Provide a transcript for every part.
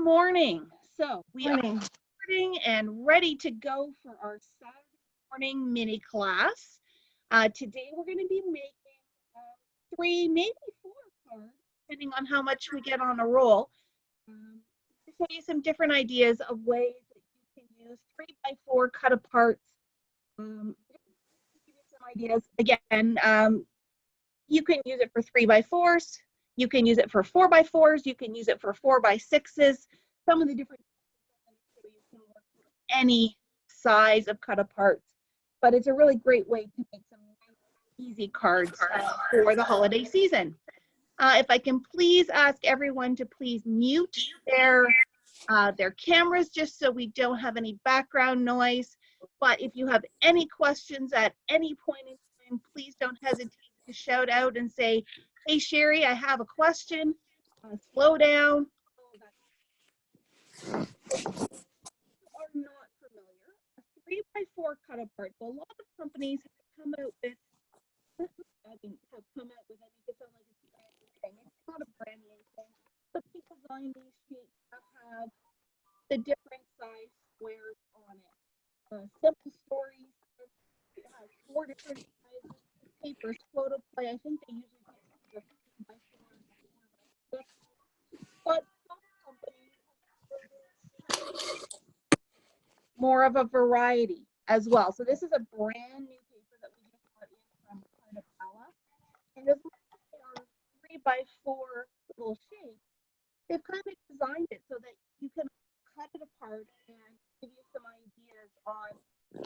morning. So we are Morning. starting and ready to go for our Saturday morning mini class. Today we're going to be making 3, maybe 4 cards, depending on how much we get on a roll. To show you some different ideas of ways that you can use 3x4 cut aparts. Give you some ideas. Again, you can use it for 3x4s. You can use it for 4x4s. You can use it for 4x6s. Some of the different you can work with any size of cut aparts, but it's a really great way to make some easy cards for the holiday season. If I can please ask everyone to please mute their cameras just so we don't have any background noise. But if you have any questions at any point in time, please don't hesitate to shout out and say, hey, Sherry, I have a question. Slow down. Are not familiar, a 3x4 cut apart. So a lot of companies have come out with, have come out with, I make it sound like it's a brand new thing. It's not a brand new thing, but people design these sheets that have the different size squares on it. Simple Stories, it has 4 different sizes of papers. Photoplay, I think they usually get the 3x4 and 4x6, but some companies more of a variety as well. So this is a brand new paper that we just got in from Cartapella. And as much as they are 3x4 little shapes, they've kind of designed it so that you can cut it apart and give you some ideas on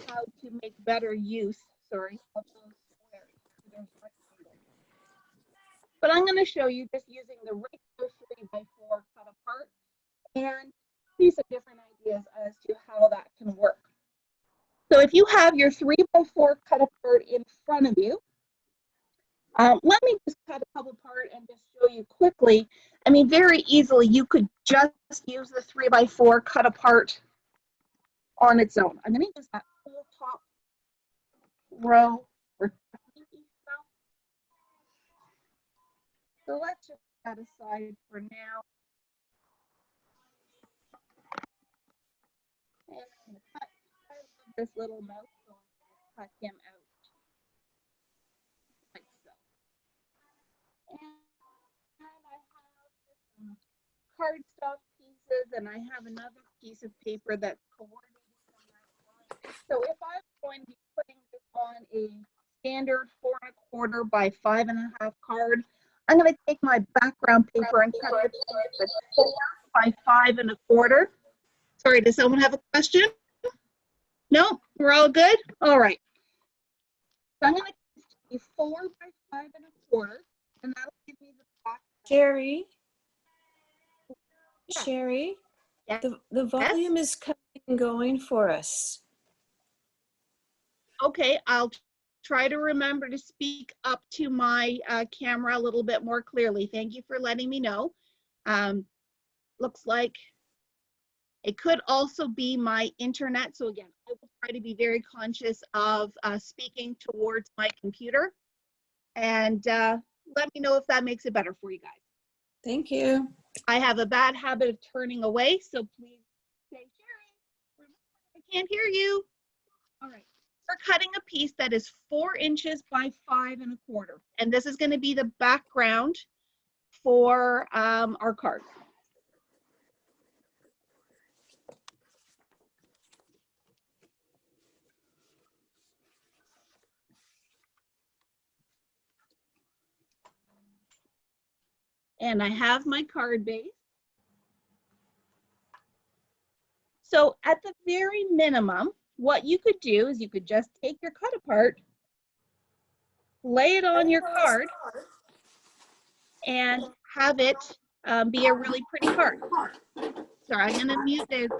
how to make better use, of those squares. But I'm going to show you just using the regular 3x4 cut apart and see some different ideas as to how that can work. So if you have your 3x4 cut apart in front of you, let me just cut a couple apart and just show you quickly. I mean, very easily, you could just use the 3x4 cut apart on its own. I'm going to use that whole top row for stuff. So let's just set aside for now. And I'm going to cut this little mouse, so I'm going to cut him out like so. And I have some cardstock pieces, and I have another piece of paper that's coordinated from that line. So if I'm going to be putting this on a standard 4 1/4 by 5 1/2 card, I'm going to take my background paper and cut it to 4 by 5 1/4. Sorry, does someone have a question? No, we're all good? All right. So I'm going to do 4 by 5 1/4, and that'll give me the back. Sherry? Yeah. Sherry? Yeah. The volume is coming and going for us. Okay, I'll try to remember to speak up to my camera a little bit more clearly. Thank you for letting me know. Looks like it could also be my internet. So again, I will try to be very conscious of speaking towards my computer. And let me know if that makes it better for you guys. Thank you. I have a bad habit of turning away, so please say, Sherry, I can't hear you. All right. We're cutting a piece that is 4 inches by 5 1/4. And this is going to be the background for our card. And I have my card base. So at the very minimum, what you could do is you could just take your cut apart, lay it on your card, and have it be a really pretty card. Sorry, I'm going to mute this.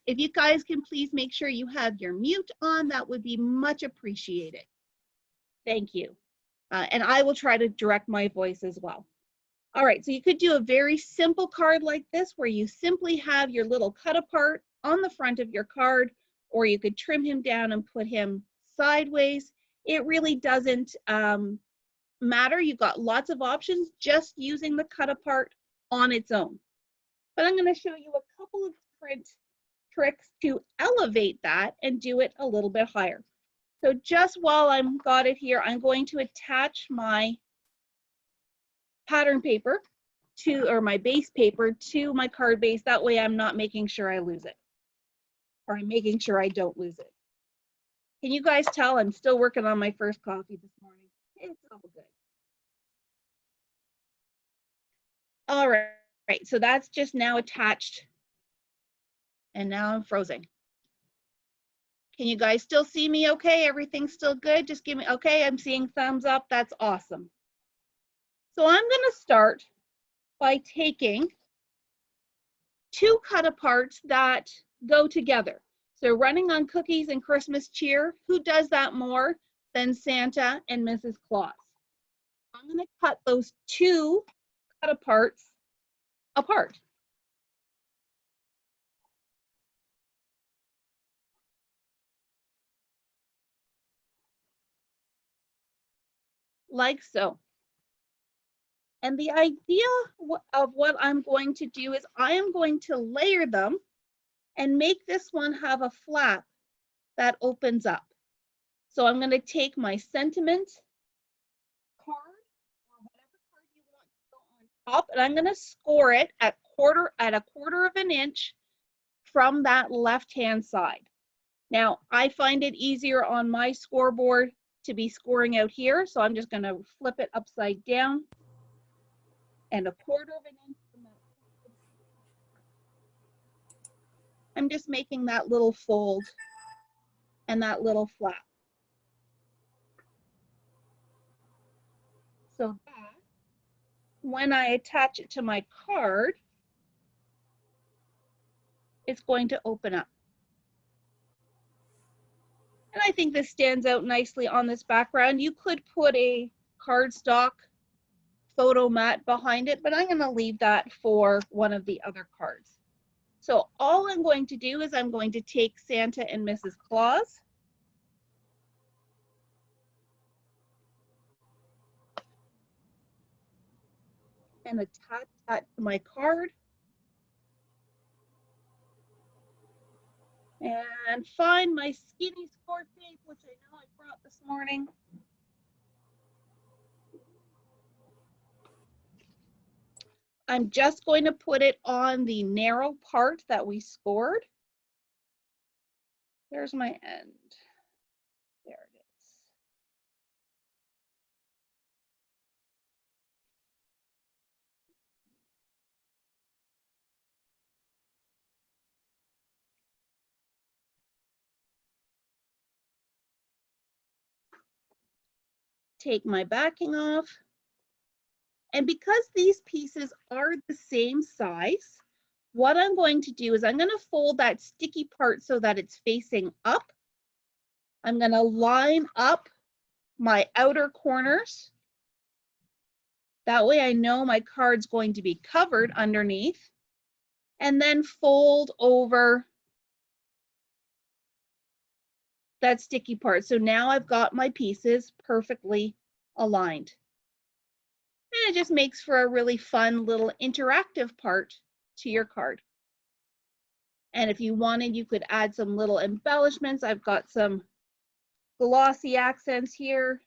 If you guys can please make sure you have your mute on, that would be much appreciated. Thank you. And I will try to direct my voice as well. All right, so you could do a very simple card like this where you simply have your little cut apart on the front of your card, or you could trim him down and put him sideways. It really doesn't matter. You've got lots of options just using the cut apart on its own. but I'm going to show you a couple of different tricks to elevate that and do it a little bit higher. So just while I've got it here, I'm going to attach my pattern paper to, or my base paper to my card base. That way I'm not making sure I lose it, or I'm making sure I don't lose it. Can you guys tell I'm still working on my first coffee this morning? It's all good. All right, so that's just now attached. And now I'm frozen. Can you guys still see me okay? Everything's still good? Just give me, okay, I'm seeing thumbs up. That's awesome. So I'm gonna start by taking two cut aparts that go together. So running on cookies and Christmas cheer, who does that more than Santa and Mrs. Claus? I'm gonna cut those two cut aparts apart. Like so. And the idea of what I'm going to do is I am going to layer them and make this one have a flap that opens up. So I'm going to take my sentiment card or whatever card you want to go on top, and I'm going to score it at a quarter of an inch from that left-hand side. Now, I find it easier on my scoreboard to be scoring out here, so I'm just going to flip it upside down and a quarter of an inch from that. I'm just making that little fold and that little flap. So that, when I attach it to my card, it's going to open up. And I think this stands out nicely on this background. You could put a cardstock photo mat behind it, but I'm going to leave that for one of the other cards. So all I'm going to do is I'm going to take Santa and Mrs. Claus. And attach that to my card. And find my skinny score tape, which I know I brought this morning. I'm just going to put it on the narrow part that we scored. There's my end. There it is. Take my backing off. And because these pieces are the same size, what I'm going to do is I'm going to fold that sticky part so that it's facing up. I'm going to line up my outer corners. That way I know my card's going to be covered underneath, and then fold over that sticky part. So now I've got my pieces perfectly aligned. And it just makes for a really fun little interactive part to your card. And if you wanted, you could add some little embellishments. I've got some glossy accents here.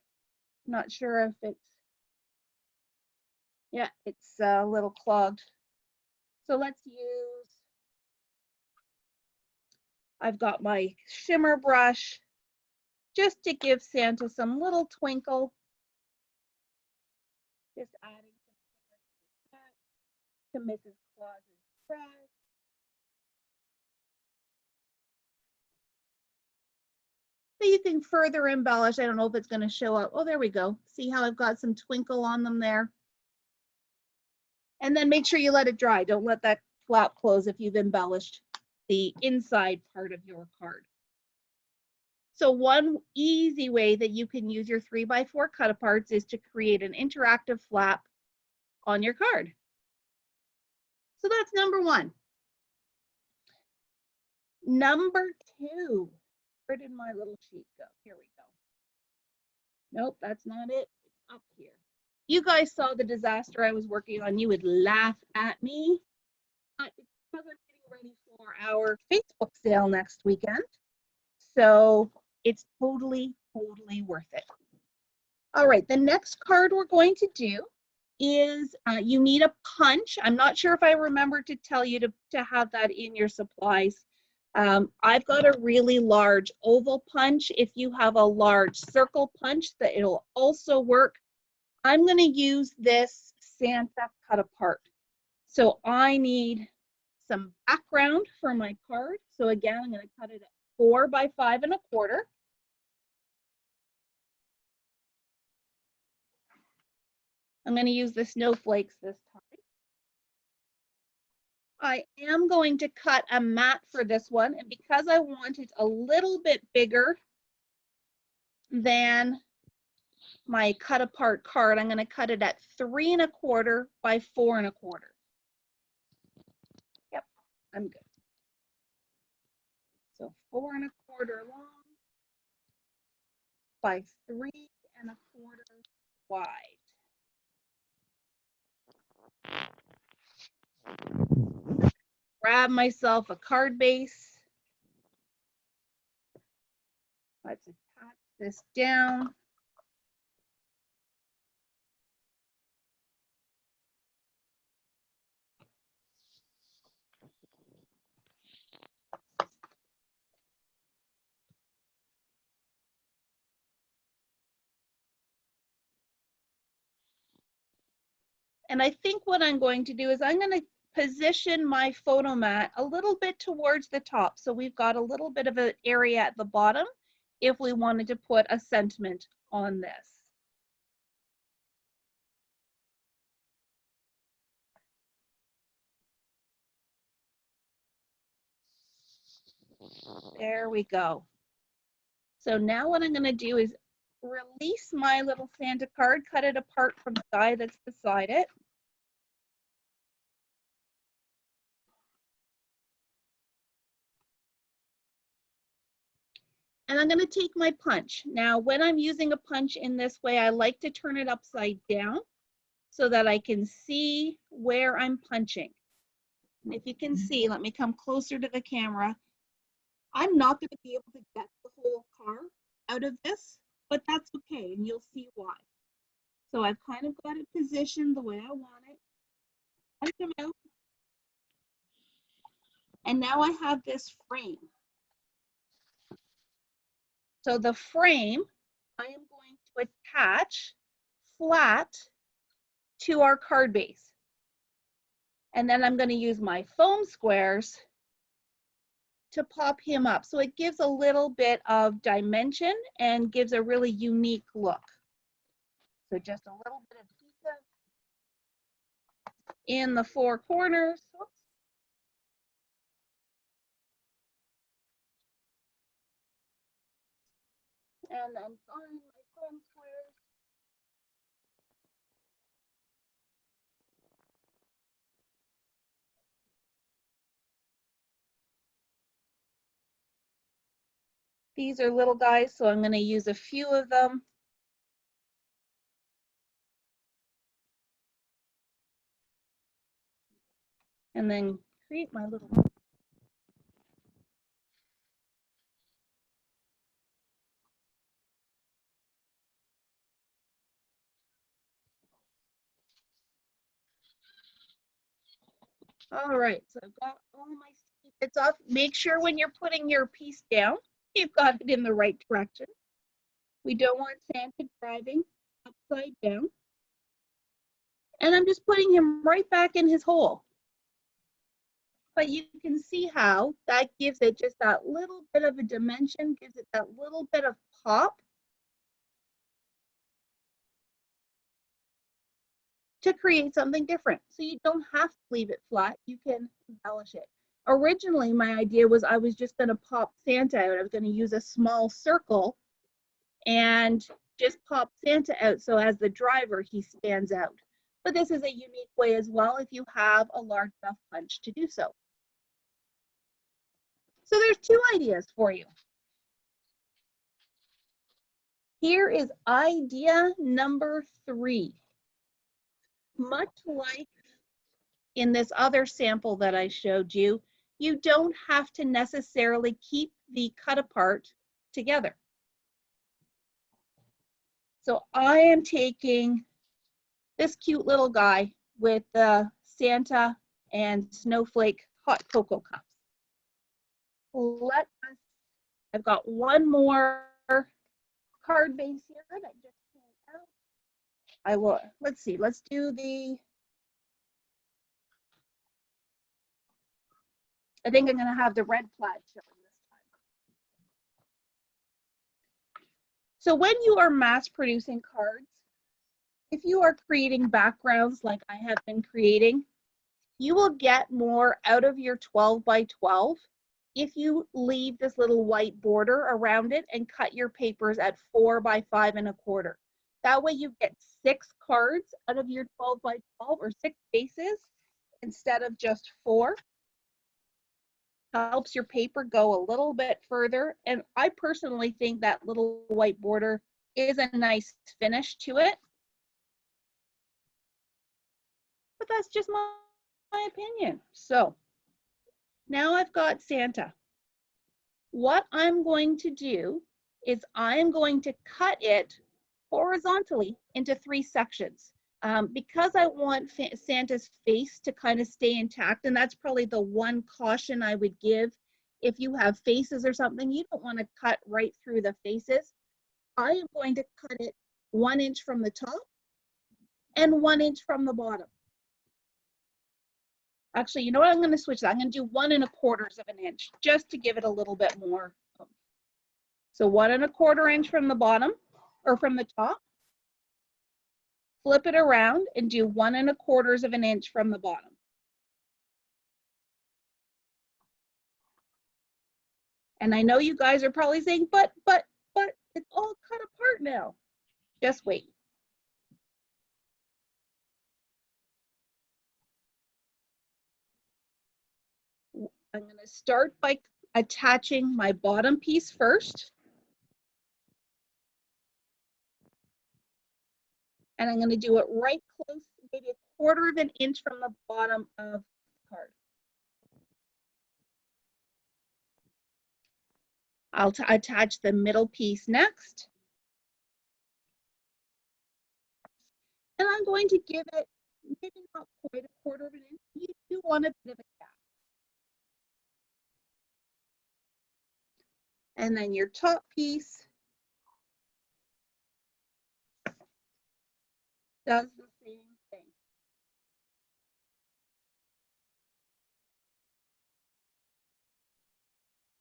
Not sure if it's, yeah, it's a little clogged. So let's use, I've got my shimmer brush just to give Santa some little twinkle. Just adding some to Mrs. Claus's dress. So you can further embellish. I don't know if it's going to show up. Oh, there we go. See how I've got some twinkle on them there? And then make sure you let it dry. Don't let that flap close if you've embellished the inside part of your card. So one easy way that you can use your 3x4 cut aparts is to create an interactive flap on your card. So that's number one. Number two, where did my little sheet go? Here we go. Nope, that's not it. It's up here. You guys saw the disaster I was working on. You would laugh at me. But it's because I'm getting ready for our Facebook sale next weekend. So it's totally, totally worth it. All right, the next card we're going to do is you need a punch. I'm not sure if I remember to tell you to have that in your supplies. I've got a really large oval punch. If you have a large circle punch, that it'll also work. I'm going to use this Santa cut apart. So I need some background for my card. So again, I'm going to cut it at 4 by 5 1/4. I'm going to use the snowflakes this time. I am going to cut a mat for this one, and because I want it a little bit bigger than my cut apart card, I'm going to cut it at 3 1/4 by 4 1/4. Yep, I'm good. So 4 1/4 long by 3 1/4 wide. Grab myself a card base. Let's attach this down. And I think what I'm going to do is I'm going to position my photo mat a little bit towards the top. So we've got a little bit of an area at the bottom if we wanted to put a sentiment on this. There we go. So now what I'm going to do is release my little Santa card, cut it apart from the die that's beside it. And I'm going to take my punch. Now, when I'm using a punch in this way, I like to turn it upside down so that I can see where I'm punching. And if you can see, let me come closer to the camera. I'm not going to be able to get the whole car out of this, but that's okay, and you'll see why. So I've kind of got it positioned the way I want it. Punch them out. And now I have this frame. So the frame, I am going to attach flat to our card base. And then I'm going to use my foam squares to pop him up. So it gives a little bit of dimension and gives a really unique look. So just a little bit of adhesive in the 4 corners. Oops. And I'm on my foam squares. These are little guys, so I'm going to use a few of them. And then create my little. All right, so I've got all my bits off. Make sure when you're putting your piece down, you've got it in the right direction. We don't want Santa driving upside down. And I'm just putting him right back in his hole. But you can see how that gives it just that little bit of a dimension, gives it that little bit of pop to create something different. So you don't have to leave it flat, you can embellish it. Originally, my idea was I was just going to pop Santa out. I was going to use a small circle and just pop Santa out so as the driver, he stands out. But this is a unique way as well if you have a large enough punch to do so. So there's 2 ideas for you. Here is idea number 3. Much like in this other sample that I showed you, you don't have to necessarily keep the cut apart together. So I am taking this cute little guy with the Santa and snowflake hot cocoa cups. I've got one more card base here that just came out. I will, let's see, let's do I think I'm gonna have the red plaid showing this time. So when you are mass producing cards, if you are creating backgrounds like I have been creating, you will get more out of your 12 by 12 if you leave this little white border around it and cut your papers at 4 by 5 1/4. That way you get 6 cards out of your 12 by 12 or 6 bases instead of just 4. Helps your paper go a little bit further. And I personally think that little white border is a nice finish to it. But that's just my opinion. So now I've got Santa. What I'm going to do is I'm going to cut it horizontally into 3 sections. Because I want Santa's face to kind of stay intact, and that's probably the one caution I would give. If you have faces or something, you don't want to cut right through the faces. I am going to cut it 1 inch from the top and 1 inch from the bottom. Actually, you know what? I'm going to switch that. I'm going to do 1 1/4 of an inch just to give it a little bit more. So 1 1/4 inch from the bottom or from the top. Flip it around and do 1 1/4 of an inch from the bottom. And I know you guys are probably saying, but it's all cut apart now. Just wait. I'm going to start by attaching my bottom piece first. And I'm going to do it right close, maybe 1/4 of an inch from the bottom of the card. I'll attach the middle piece next. And I'm going to give it maybe not quite 1/4 of an inch. You do want a bit of a gap. And then your top piece does the same thing.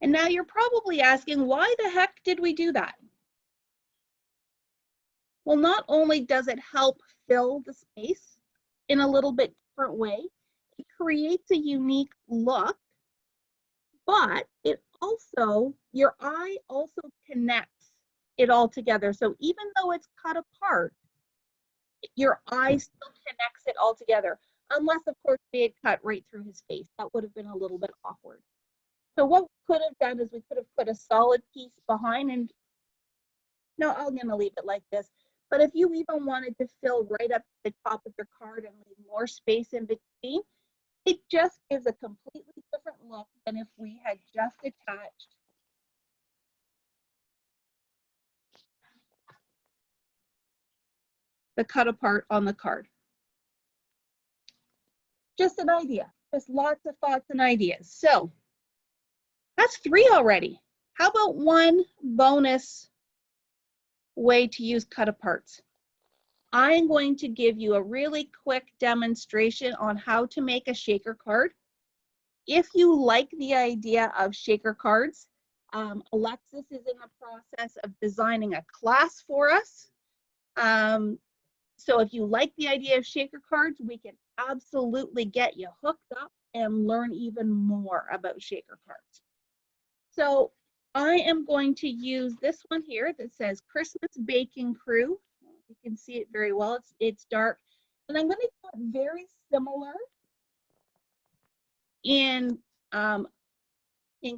And now you're probably asking, why the heck did we do that? Well, not only does it help fill the space in a little bit different way, it creates a unique look, but it also, your eye also connects it all together. So even though it's cut apart, your eye still connects it all together. Unless, of course, they had cut right through his face. That would have been a little bit awkward. So what we could have done is we could have put a solid piece behind, and no, I'm going to leave it like this. But if you even wanted to fill right up the top of your card and leave more space in between, it just gives a completely different look than if we had just attached the cut apart on the card. Just an idea. Just lots of thoughts and ideas. So that's 3 already. How about one bonus way to use cut aparts? I'm going to give you a really quick demonstration on how to make a shaker card. If you like the idea of shaker cards, Alexis is in the process of designing a class for us. So if you like the idea of shaker cards, we can absolutely get you hooked up and learn even more about shaker cards. So I am going to use this one here that says Christmas Baking Crew. You can see it very well. It's dark. And I'm going to do it very similar in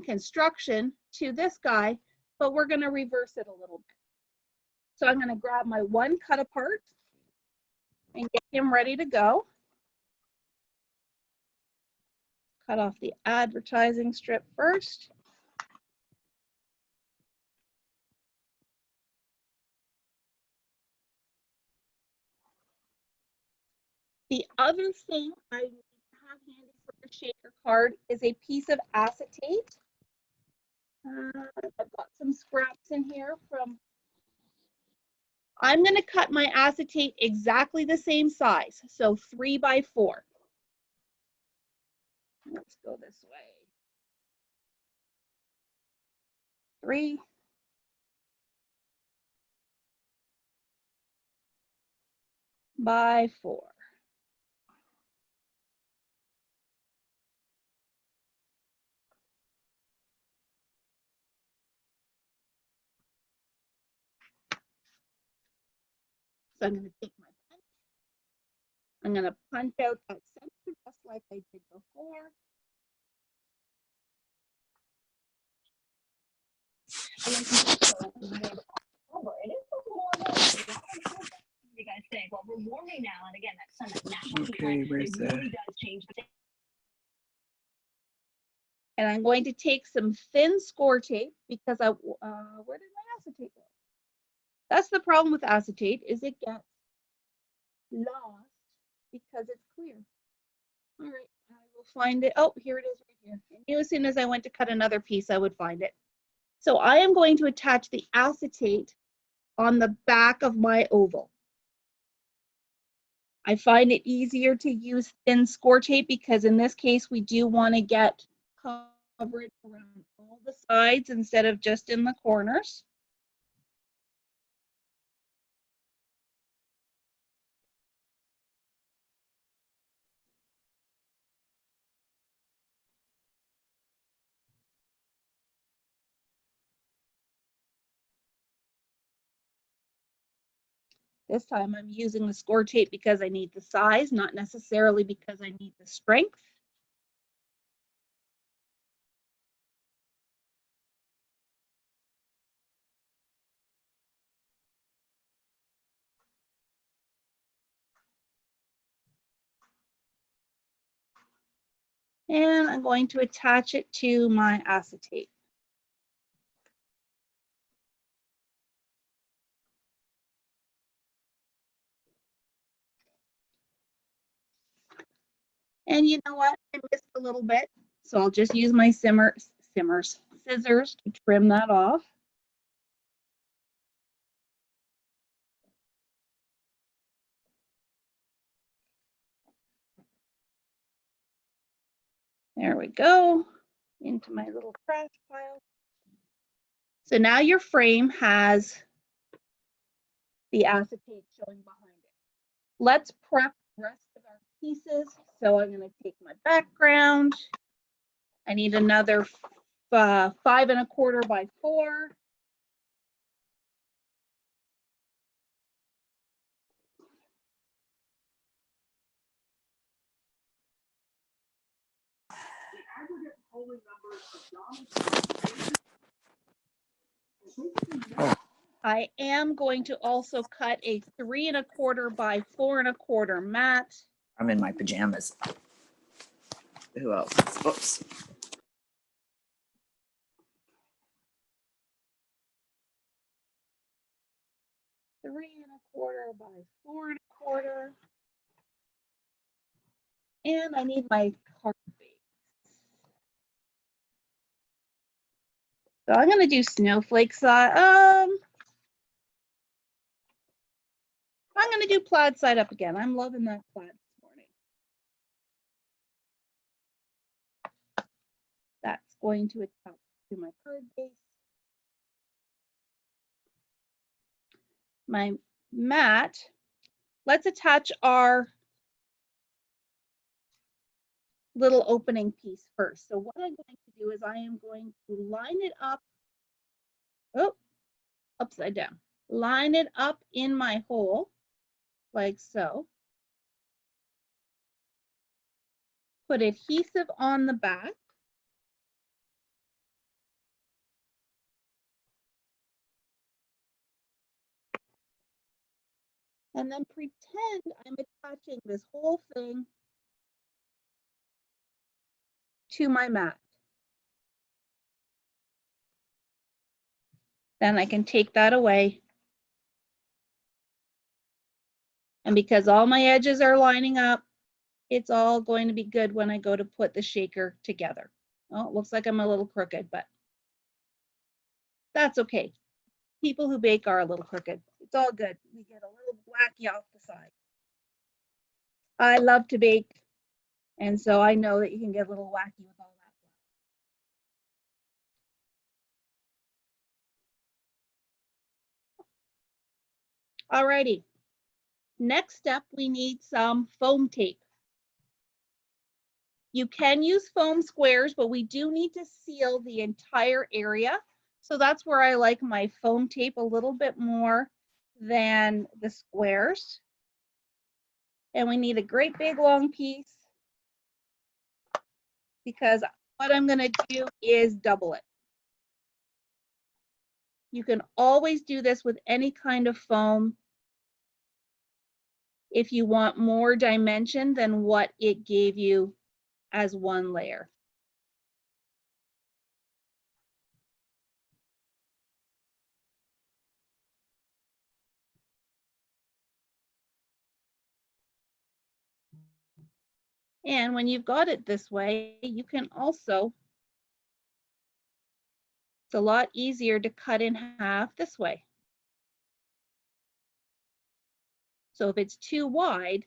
construction to this guy, but we're going to reverse it a little bit. So I'm going to grab my one cut apart and get him ready to go. cut off the advertising strip first. The other thing I need to have handy for the shaker card is a piece of acetate. I've got some scraps in here from, I'm going to cut my acetate exactly the same size, so 3 by 4. Let's go this way. 3 by 4. So I'm going to take my punch. I'm going to punch out that center just like I did before. It is a little warm. What do you guys think? Well, we're warming now, and again, that sun, that national heat Okay, wave, where's it the? really does change the. And I'm going to take some thin score tape because where did my acetate go? That's the problem with acetate, is it gets lost because it's clear. All right, I will find it. Oh, here it is right here. I knew as soon as I went to cut another piece, I would find it. So I am going to attach the acetate on the back of my oval. I find it easier to use thin score tape because in this case, we do want to get coverage around all the sides instead of just in the corners. This time I'm using the score tape because I need the size, not necessarily because I need the strength. And I'm going to attach it to my acetate. And you know what? I missed a little bit, so I'll just use my scissors to trim that off. There we go, into my little trash pile. So now your frame has the acetate showing behind it. Let's prep the rest of our pieces. So I'm going to take my background. I need another 5 1/4 by 4. I am going to also cut a 3 1/4 by 4 1/4 mat. I'm in my pajamas. Who else? Oops. 3 1/4 by 4 1/4. And I need my card base. So I'm going to do snowflakes. I'm going to do plaid side up again. I'm loving that plaid this morning. That's going to attach to my card base. My mat. Let's attach our little opening piece first. So what I'm going to do is I am going to line it up. Oh, upside down. Line it up in my hole like so. Put adhesive on the back. And then pretend I'm attaching this whole thing to my mat. Then I can take that away. And because all my edges are lining up, it's all going to be good when I go to put the shaker together. Oh, it looks like I'm a little crooked, but that's okay. People who bake are a little crooked. It's all good. We get a little wacky off the side. I love to bake, and so I know that you can get a little wacky with all that. Alrighty. Next step, we need some foam tape. You can use foam squares, but we do need to seal the entire area. So that's where I like my foam tape a little bit more than the squares. And we need a great big long piece because what I'm going to do is double it. You can always do this with any kind of foam if you want more dimension than what it gave you as one layer. And when you've got it this way, you can also, it's a lot easier to cut in half this way. So if it's too wide,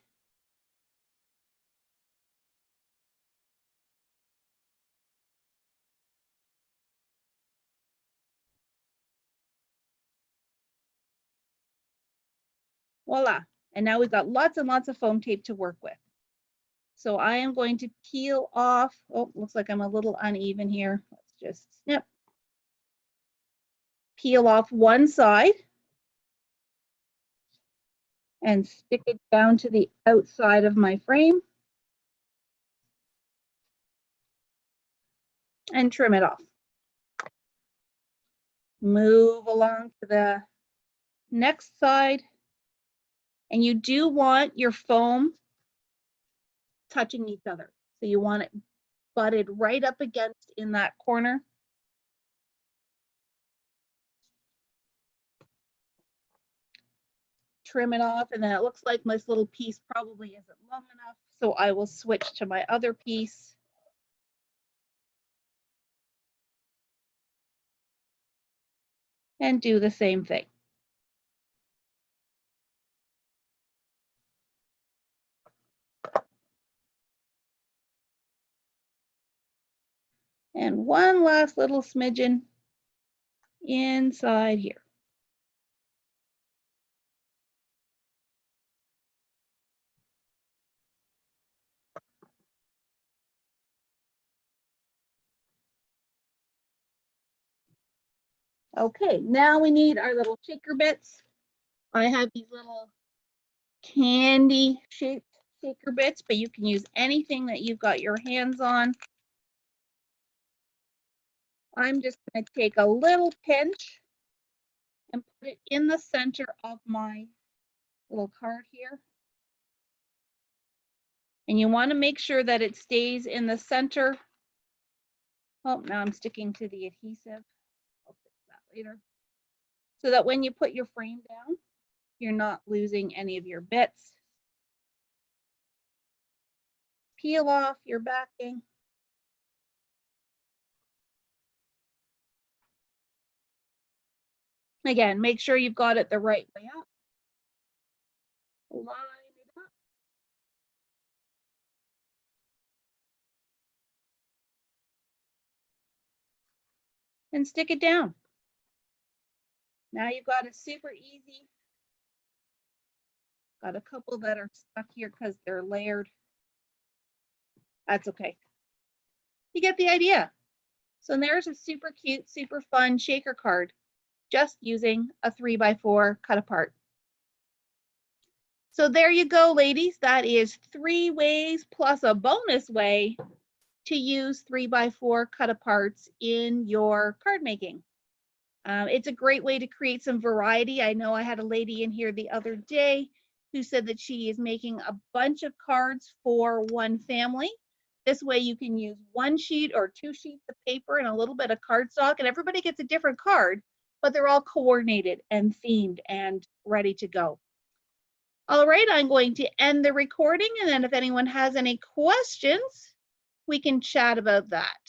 voila. And now we've got lots and lots of foam tape to work with. So I am going to peel off, oh, looks like I'm a little uneven here. Let's just snip. Peel off one side and stick it down to the outside of my frame and trim it off. Move along to the next side. And you do want your foam touching each other. So you want it butted right up against in that corner. Trim it off, and then it looks like this little piece probably isn't long enough. So I will switch to my other piece. And do the same thing. And one last little smidgen inside here. Okay, now we need our little shaker bits. I have these little candy shaped shaker bits, but you can use anything that you've got your hands on. I'm just going to take a little pinch and put it in the center of my little card here. And you want to make sure that it stays in the center. Oh, now I'm sticking to the adhesive. I'll fix that later. So that when you put your frame down, you're not losing any of your bits. Peel off your backing. Again, make sure you've got it the right way up. Line it up. And stick it down. Now you've got a super easy. Got a couple that are stuck here because they're layered. That's okay. You get the idea. So there's a super cute, super fun shaker card, just using a 3x4 cut apart. So there you go, ladies. That is 3 ways plus a bonus way to use 3x4 cut aparts in your card making. It's a great way to create some variety. I know I had a lady in here the other day who said that she is making a bunch of cards for one family. This way you can use 1 sheet or 2 sheets of paper and a little bit of cardstock, and everybody gets a different card, but they're all coordinated and themed and ready to go. All right, I'm going to end the recording, and then if anyone has any questions, we can chat about that.